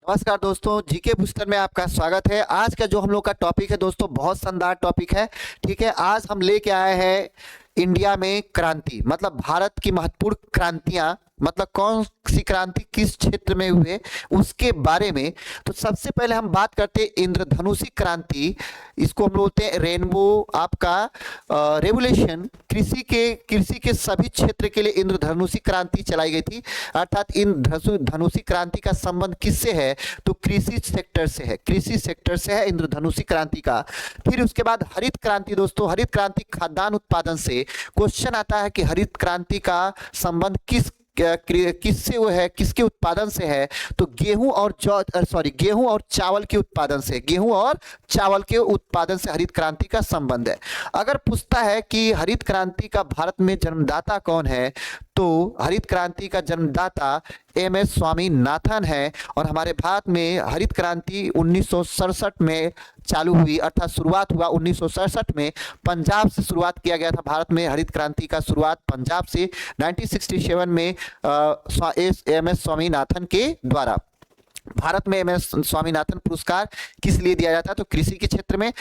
नमस्कार दोस्तों, GK booster में आपका स्वागत है। आज का जो हम लोग का टॉपिक है दोस्तों, बहुत शानदार टॉपिक है। ठीक है, आज हम लेके आए हैं इंडिया में क्रांति, मतलब भारत की महत्वपूर्ण क्रांतियां, मतलब कौन सी क्रांति किस क्षेत्र में हुए उसके बारे में। तो सबसे पहले हम बात करते हैं इंद्रधनुषी क्रांति। इसको हम बोलते हैं रेनबो आपका रेवोल्यूशन। कृषि के सभी क्षेत्र के लिए इंद्रधनुषी क्रांति चलाई गई थी। अर्थात इंद्रधनुषी क्रांति का संबंध किससे है? तो कृषि सेक्टर से है। कृषि सेक्टर से है इंद्रधनुषी क्रांति का। फिर उसके बाद हरित क्रांति दोस्तों, हरित क्रांति खाद्यान्न उत्पादन से। क्वेश्चन आता है कि हरित क्रांति का संबंध किससे वो है, किसके उत्पादन से है? तो गेहूं और चावल के उत्पादन से। गेहूं और चावल के उत्पादन से हरित क्रांति का संबंध है। अगर पूछता है कि हरित क्रांति का भारत में जन्मदाता कौन है, तो हरित क्रांति का जन्मदाता एम.एस. स्वामीनाथन है। और हमारे भारत में हरित क्रांति 1967 में चालू हुई, अर्थात शुरुआत हुआ 1967 में। पंजाब से शुरुआत किया गया था भारत में हरित क्रांति का शुरुआत पंजाब से 1967 में एम.एस. स्वामीनाथन के द्वारा। भारत में एम.एस. स्वामीनाथन पुरस्कार किस लिए दिया जाता है? तो कृषि के क्षेत्र में।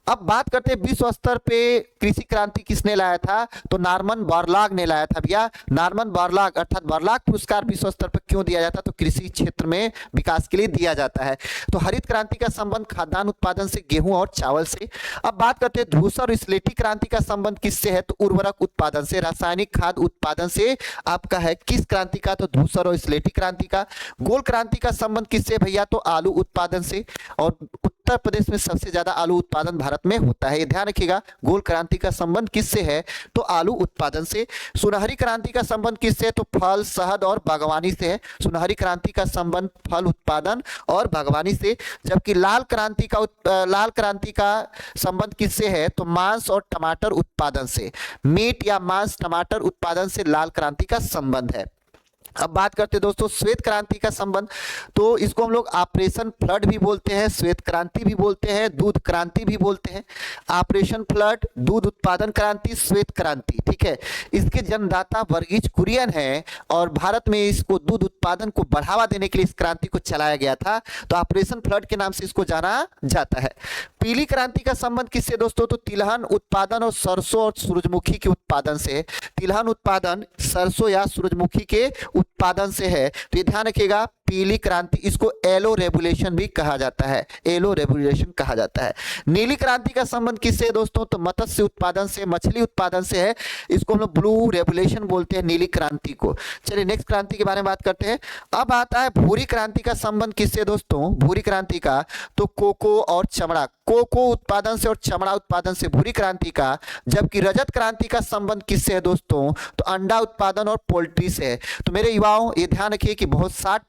अब बात करते हैं विश्व स्तर पे कृषि क्रांति किसने लाया था? तो नॉर्मन बोरलॉग ने लाया था भैया। नॉर्मन बोरलॉग, अर्थात बोरलॉग पुरस्कार विश्व स्तर पर क्यों दिया जाता है? तो कृषि क्षेत्र में विकास के लिए दिया जाता है। तो हरित क्रांति का संबंध खाद्यान्न उत्पादन से, गेहूं और चावल से। अब बात करते हैं धूसर और स्लेटी क्रांति का संबंध किससे है? तो उर्वरक उत्पादन से, रासायनिक खाद्य उत्पादन से आपका है। किस क्रांति का? तो धूसर और स्लेटी क्रांति का। गोल क्रांति का संबंध किससे भैया? तो आलू उत्पादन से। और उत्तर प्रदेश में सबसे ज्यादा आलू उत्पादन भारत में होता है, ये ध्यान रखिएगा। गोल क्रांति का संबंध किससे है? तो आलू उत्पादन से। सुनहरी क्रांति का संबंध किससे? तो फल, शहद और बागवानी से है। सुनहरी क्रांति का संबंध फल उत्पादन और बागवानी से। जबकि लाल क्रांति का संबंध किससे है? तो मांस और टमाटर उत्पादन से। मीट या मांस टमाटर उत्पादन से लाल क्रांति का संबंध है। अब बात करते हैं दोस्तों श्वेत क्रांति का संबंध। तो इसको हम लोग ऑपरेशन फ्लड भी बोलते हैं, श्वेत क्रांति भी बोलते हैं, दूध क्रांति भी बोलते हैं। ऑपरेशन फ्लड, दूध उत्पादन क्रांति, श्वेत क्रांति। ठीक है, इसके जन्मदाता वर्गीज कुरियन है। और भारत में इसको दूध उत्पादन को बढ़ावा देने के लिए इस क्रांति को चलाया गया था। तो ऑपरेशन फ्लड के नाम से इसको जाना जाता है। पीली क्रांति का संबंध किससे दोस्तों? तो तिलहन उत्पादन और सरसों और सूरजमुखी के उत्पादन से। तिलहन उत्पादन सरसों या सूरजमुखी के उत्पादन से है। तो ये ध्यान रखिएगा, पीली क्रांति, इसको येलो रेवोल्यूशन भी कहा जाता है। येलो रेवोल्यूशन कहा जाता है। नीली क्रांति का संबंध किससे है दोस्तों? तो मत्स्य उत्पादन से, मछली उत्पादन से है। इसको हम लोग ब्लू रेवोल्यूशन बोलते हैं, नीली क्रांति को। चलिए नेक्स्ट क्रांति के बारे में बात करते हैं। अब आता है भूरी क्रांति का संबंध किससे दोस्तों? भूरी क्रांति का तो कोको और चमड़ा, कोको उत्पादन से और चमड़ा उत्पादन से भूरी क्रांति का। जबकि रजत क्रांति का संबंध किससे है दोस्तों? तो अंडा उत्पादन और पोल्ट्री से है। तो मेरे युवाओं ये ध्यान रखिए कि बहुत 60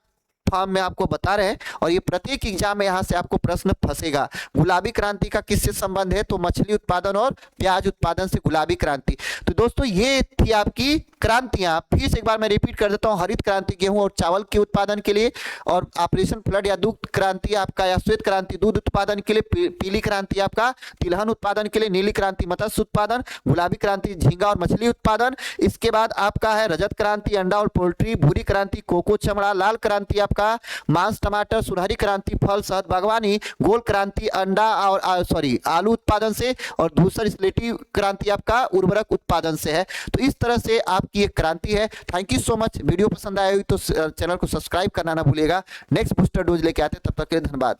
फॉर्म में आपको बता रहे हैं और ये प्रत्येक एग्जाम में यहां से आपको प्रश्न फंसेगा। गुलाबी क्रांति का किससे संबंध है? तो मछली उत्पादन और प्याज उत्पादन से गुलाबी क्रांति। तो दोस्तों ये थी आपकी क्रांतियां। फिर से एक बार मैं रिपीट कर देता हूं। हरित क्रांति गेहूं और चावल के उत्पादन के लिए, और ऑपरेशन फ्लड या दूध क्रांति आपका या श्वेत क्रांति दूध उत्पादन के लिए, पीली क्रांति आपका तिलहन उत्पादन के लिए, नीली क्रांति मत्स्य उत्पादन, गुलाबी क्रांति झींगा और मछली उत्पादन। इसके बाद आपका है रजत क्रांति अंडा और पोल्ट्री, भूरी क्रांति कोको चमड़ा, लाल क्रांति आपका मांस टमाटर, सुनहरी क्रांति फल शहद बागवानी, गोल क्रांति अंडा और आलू उत्पादन से, और धूसर स्लेटी क्रांति आपका उर्वरक उत्पादन से है। तो इस तरह से आपकी एक क्रांति है। Thank you so much. Video पसंद आया हो तो चैनल को सब्सक्राइब करना ना भूलिएगा। नेक्स्ट बूस्टर डोज लेके आते हैं, तब तक के लिए धन्यवाद।